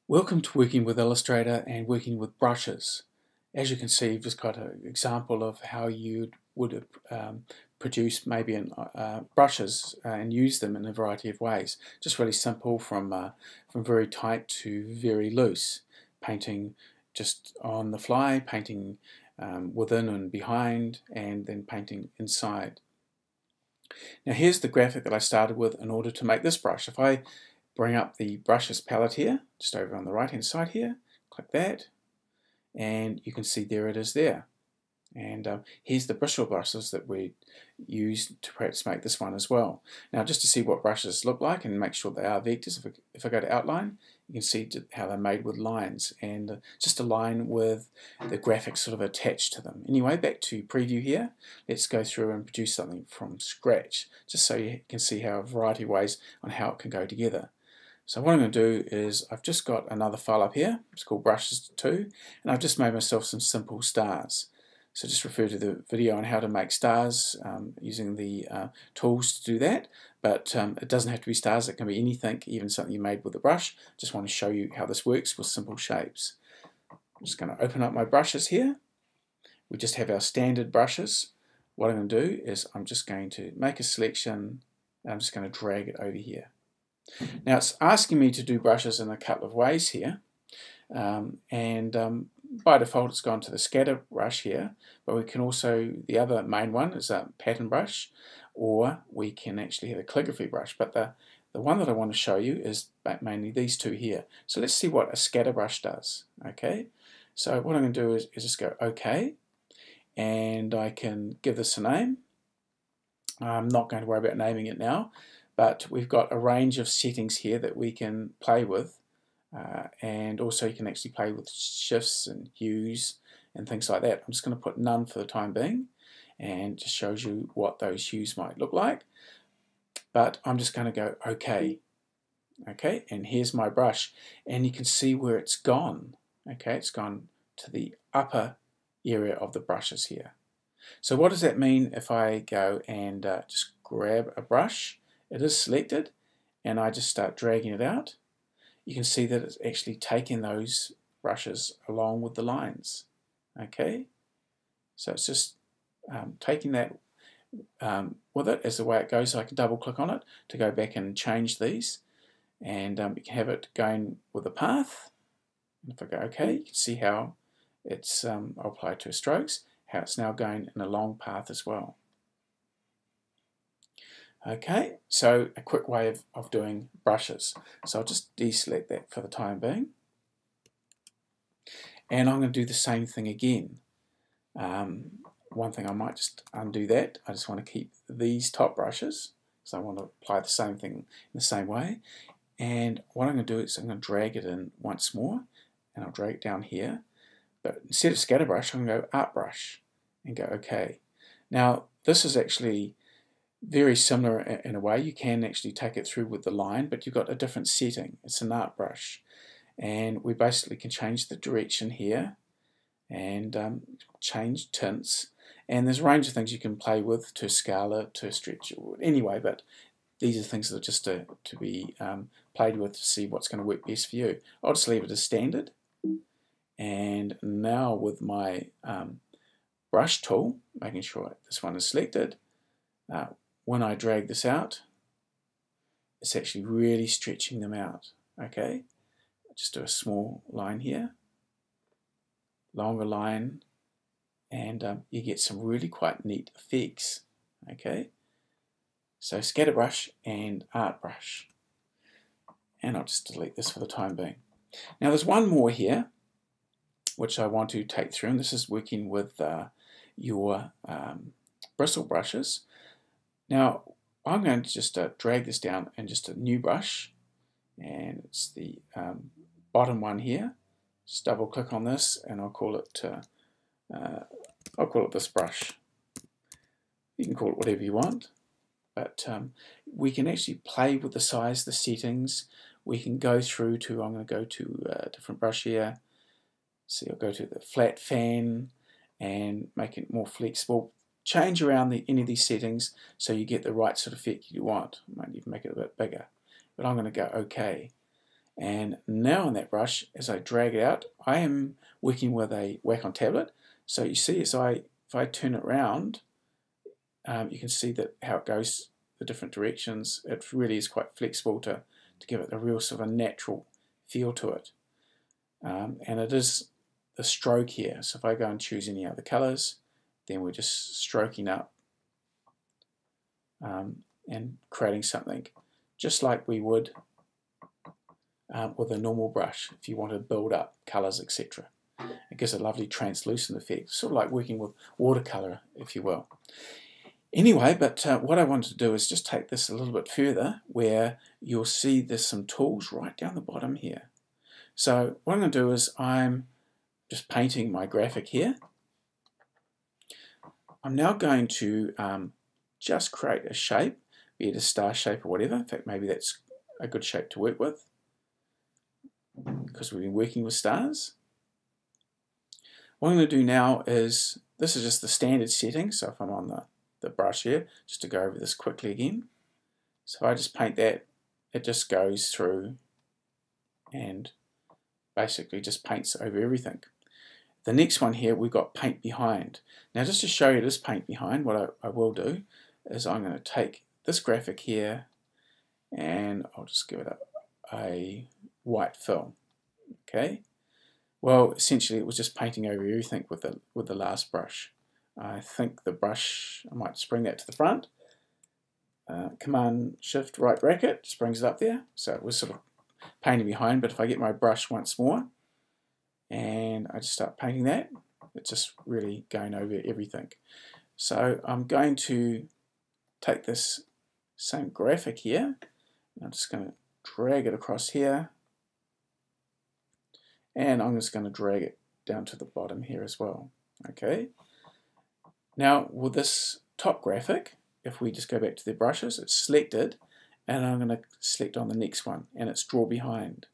Welcome to working with Illustrator and working with brushes. As you can see, you've just got an example of how you would produce maybe brushes and use them in a variety of ways. Just really simple, from very tight to very loose. Painting just on the fly, painting within and behind, and then painting inside. Now here's the graphic that I started with in order to make this brush. If I bring up the brushes palette here, just over on the right hand side here, click that, and you can see there it is there. And here's the bristle brushes that we used to perhaps make this one as well. Now just to see what brushes look like and make sure they are vectors, if I go to outline, you can see how they're made with lines and just a line with the graphics sort of attached to them. Anyway, back to preview here. Let's go through and produce something from scratch, just so you can see how a variety of ways on how it can go together. So what I'm going to do is I've just got another file up here, it's called brushes 2, and I've just made myself some simple stars. So just refer to the video on how to make stars using the tools to do that, but it doesn't have to be stars, it can be anything, even something you made with a brush. Just want to show you how this works with simple shapes. I'm just going to open up my brushes here. We just have our standard brushes. What I'm going to do is I'm just going to make a selection, and I'm just going to drag it over here. Now it's asking me to do brushes in a couple of ways here, by default it's gone to the scatter brush here, but we can also, the other main one is a pattern brush, or we can actually have a calligraphy brush, but the one that I want to show you is mainly these two here. So let's see what a scatter brush does. Okay, so what I'm going to do is just go OK, and I can give this a name. I'm not going to worry about naming it now, but we've got a range of settings here that we can play with, and also you can actually play with shifts and hues and things like that. I'm just going to put none for the time being, and just shows you what those hues might look like. But I'm just going to go OK. Okay, and here's my brush, and you can see where it's gone. Okay, it's gone to the upper area of the brushes here. So what does that mean if I go and just grab a brush? It is selected, and I just start dragging it out. You can see that it's actually taking those brushes along with the lines. Okay, so it's just taking that with it as the way it goes. So I can double click on it to go back and change these, and you can have it going with a path. And if I go OK, you can see how it's I'll apply it to strokes, how it's now going in a long path as well. Okay, so a quick way of doing brushes. So I'll just deselect that for the time being. And I'm going to do the same thing again. One thing I might just undo that. I just want to keep these top brushes, so I want to apply the same thing in the same way. And what I'm going to do is I'm going to drag it in once more, and I'll drag it down here. But instead of scatter brush, I'm going to go art brush and go OK. Now this is actually very similar in a way. You can actually take it through with the line, but you've got a different setting. It's an art brush, and we basically can change the direction here and change tints, and there's a range of things you can play with to scale it, to stretch it anyway, but these are things that are just to be played with to see what's going to work best for you. I'll just leave it as standard, and now with my brush tool, making sure this one is selected, when I drag this out, it's actually really stretching them out. Okay, just do a small line here, longer line, and you get some really quite neat effects. Okay, so scatter brush and art brush, and I'll just delete this for the time being. Now there's one more here which I want to take through, and this is working with your bristle brushes. Now I'm going to just drag this down in just a new brush, and it's the bottom one here. Just double click on this, and I'll call it this brush. You can call it whatever you want, but we can actually play with the size, the settings. We can go through to, I'm going to go to a different brush here. See, I'll go to the flat fan and make it more flexible. Change around any of these settings so you get the right sort of effect you want. Might even make it a bit bigger, but I'm going to go OK. And now on that brush, as I drag it out, I am working with a Wacom tablet. So you see, if I turn it around, you can see that how it goes the different directions. It really is quite flexible to give it a real sort of a natural feel to it. And it is the stroke here. So if I go and choose any other colors, then we're just stroking up and creating something just like we would with a normal brush if you want to build up colors, etc. It gives a lovely translucent effect, sort of like working with watercolor, if you will. Anyway, but what I wanted to do is just take this a little bit further, where you'll see there's some tools right down the bottom here. So what I'm going to do is I'm just painting my graphic here. I'm now going to just create a shape, be it a star shape or whatever. In fact, maybe that's a good shape to work with, because we've been working with stars. What I'm going to do now is, this is just the standard setting, so if I'm on the brush here, just to go over this quickly again. So if I just paint that, it just goes through and basically just paints over everything. The next one here, we've got paint behind. Now just to show you this paint behind, what I will do is I'm going to take this graphic here and I'll just give it a white fill. Okay. Well, essentially it was just painting over everything with the last brush. I think the brush, I might just bring that to the front. Command Shift right bracket just brings it up there. So it was sort of painting behind, but if I get my brush once more and I just start painting that, it's just really going over everything. So I'm going to take this same graphic here, and I'm just going to drag it across here, and I'm just going to drag it down to the bottom here as well. Okay. Now with this top graphic, if we just go back to the brushes, it's selected, and I'm going to select on the next one, and it's draw behind.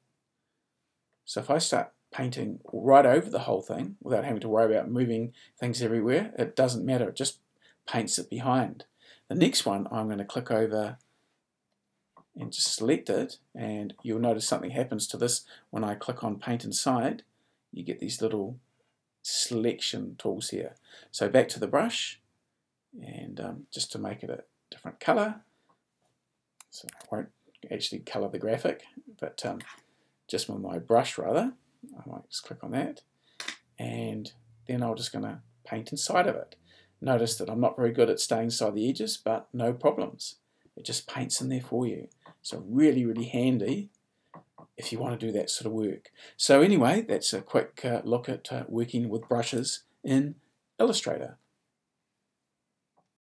So if I start painting right over the whole thing without having to worry about moving things everywhere, it doesn't matter, it just paints it behind. The next one I'm going to click over and just select it, and you'll notice something happens to this when I click on paint inside. You get these little selection tools here. So back to the brush, and just to make it a different color, so I won't actually color the graphic, but just with my brush rather, I might just click on that, and then I'm just going to paint inside of it. Notice that I'm not very good at staying inside the edges, but no problems. It just paints in there for you. So really, really handy if you want to do that sort of work. So anyway, that's a quick look at working with brushes in Illustrator.